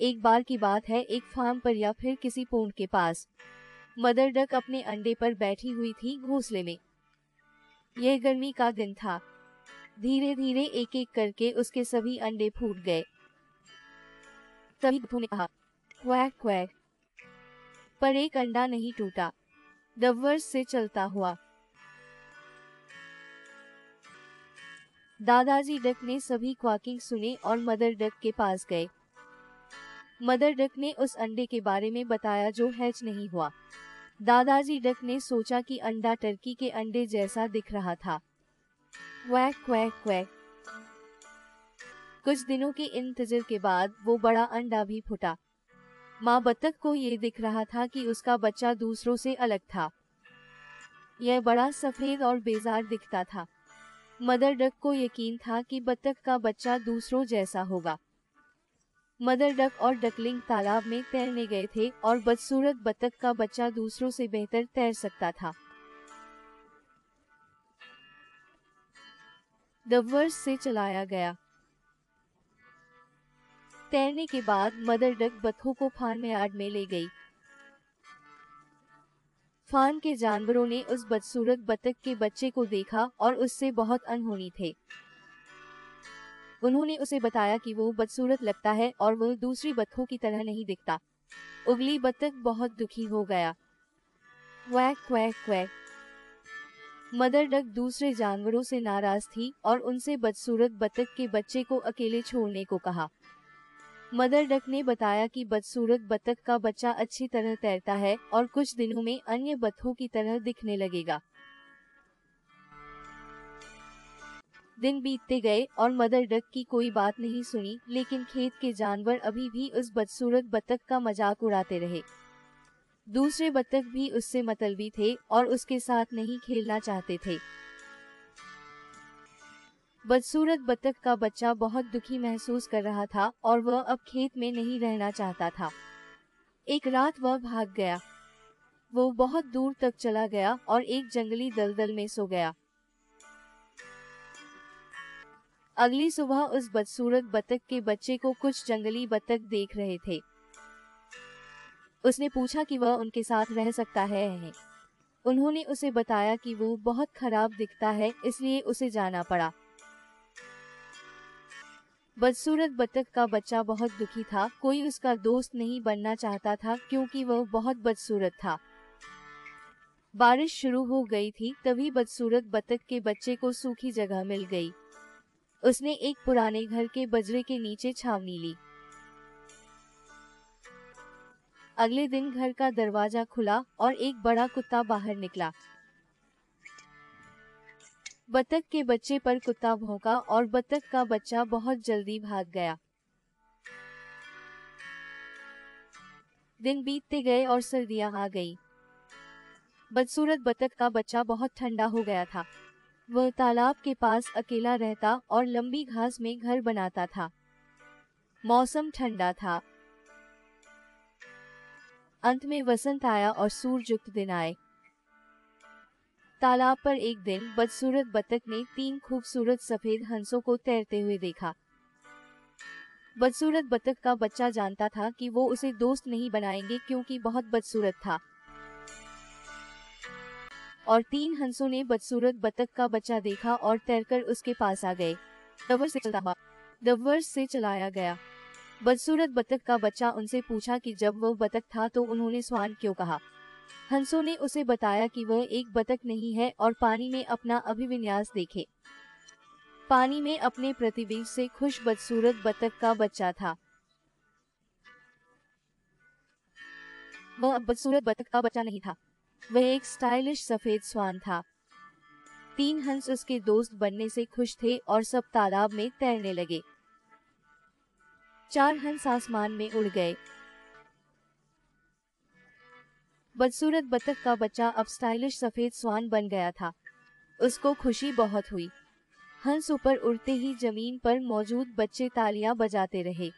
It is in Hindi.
एक बार की बात है, एक फार्म पर या फिर किसी पोंड के पास मदर डक अपने अंडे पर बैठी हुई थी घोंसले में। यह गर्मी का दिन था। धीरे धीरे एक एक करके उसके सभी अंडे फूट गए। तभी बत्तों ने कहा, क्वैक क्वैक, पर एक अंडा नहीं टूटा। डबवर्स से चलता हुआ दादाजी डक ने सभी क्वाकिंग सुने और मदर डक के पास गए। मदर डक ने उस अंडे के बारे में बताया जो हैच नहीं हुआ। दादाजी डक ने सोचा कि अंडा टर्की के अंडे जैसा दिख रहा था। Quack quack quack. कुछ दिनों के इंतजार के बाद वो बड़ा अंडा भी फूटा। माँ बत्तख को ये दिख रहा था कि उसका बच्चा दूसरों से अलग था। यह बड़ा सफेद और बेजार दिखता था। मदर डक को यकीन था कि बत्तख का बच्चा दूसरों जैसा होगा। मदर डक और डकलिंग तालाब में तैरने गए थे और बदसूरत बत्तख का बच्चा दूसरों से बेहतर तैर सकता था। डबवर्स से चलाया गया। तैरने के बाद मदर डक बत्तखों को फार्म यार्ड में ले गई। फार्म के जानवरों ने उस बदसूरत बत्तख के बच्चे को देखा और उससे बहुत अनहोनी थे। उन्होंने उसे बताया कि वो बदसूरत लगता है और वह दूसरी बत्तखों की तरह नहीं दिखता। उगली बत्तख बहुत दुखी हो गया। Quack quack quack. Mother duck दूसरे जानवरों से नाराज थी और उनसे बदसूरत बत्तख के बच्चे को अकेले छोड़ने को कहा। मदर डक ने बताया कि बदसूरत बत्तख का बच्चा अच्छी तरह तैरता है और कुछ दिनों में अन्य बत्तखों की तरह दिखने लगेगा। दिन बीतते गए और मदर डक की कोई बात नहीं सुनी, लेकिन खेत के जानवर अभी भी उस बदसूरत बत्तख का मजाक उड़ाते रहे। दूसरे बत्तख भी उससे मतलबी थे और उसके साथ नहीं खेलना चाहते थे। बदसूरत बत्तख का बच्चा बहुत दुखी महसूस कर रहा था और वह अब खेत में नहीं रहना चाहता था। एक रात वह भाग गया। वो बहुत दूर तक चला गया और एक जंगली दलदल में सो गया। अगली सुबह उस बदसूरत बत्तख के बच्चे को कुछ जंगली बत्तख देख रहे थे। उसने पूछा कि वह उनके साथ रह सकता है। उन्होंने उसे बताया कि वो बहुत खराब दिखता है, इसलिए उसे जाना पड़ा। बदसूरत बत्तख का बच्चा बहुत दुखी था। कोई उसका दोस्त नहीं बनना चाहता था क्योंकि वह बहुत बदसूरत था। बारिश शुरू हो गई थी, तभी बदसूरत बत्तख के बच्चे को सूखी जगह मिल गई। उसने एक पुराने घर के बजरे के नीचे छावनी ली। अगले दिन घर का दरवाजा खुला और एक बड़ा कुत्ता बाहर निकला। बत्तख के बच्चे पर कुत्ता भौंका और बत्तख का बच्चा बहुत जल्दी भाग गया। दिन बीतते गए और सर्दियां आ गई। बदसूरत बत्तख का बच्चा बहुत ठंडा हो गया था। वह तालाब के पास अकेला रहता और लंबी घास में घर बनाता था। मौसम ठंडा था। अंत में वसंत आया और सूरजयुक्त दिन आए। तालाब पर एक दिन बदसूरत बत्तख ने 3 खूबसूरत सफेद हंसों को तैरते हुए देखा। बदसूरत बत्तख का बच्चा जानता था कि वो उसे दोस्त नहीं बनाएंगे क्योंकि बहुत बदसूरत था। और 3 हंसों ने बदसूरत बत्तख का बच्चा देखा और तैरकर उसके पास आ गए। डबवर्स से चलाया गया। बदसूरत बत्तख का बच्चा उनसे पूछा कि जब वह बत्तख था तो उन्होंने स्वान क्यों कहा। हंसों ने उसे बताया कि वह एक बत्तख नहीं है और पानी में अपना अभिविन्यास देखे। पानी में अपने प्रतिबिंब से खुश बदसूरत बत्तख का बच्चा था। वह अब बदसूरत बत्तख का बच्चा नहीं था, वह एक स्टाइलिश सफेद स्वान था। 3 हंस उसके दोस्त बनने से खुश थे और सब तालाब में तैरने लगे। 4 हंस आसमान में उड़ गए। बदसूरत बत्तख का बच्चा अब स्टाइलिश सफेद स्वान बन गया था। उसको खुशी बहुत हुई। हंस ऊपर उड़ते ही जमीन पर मौजूद बच्चे तालियां बजाते रहे।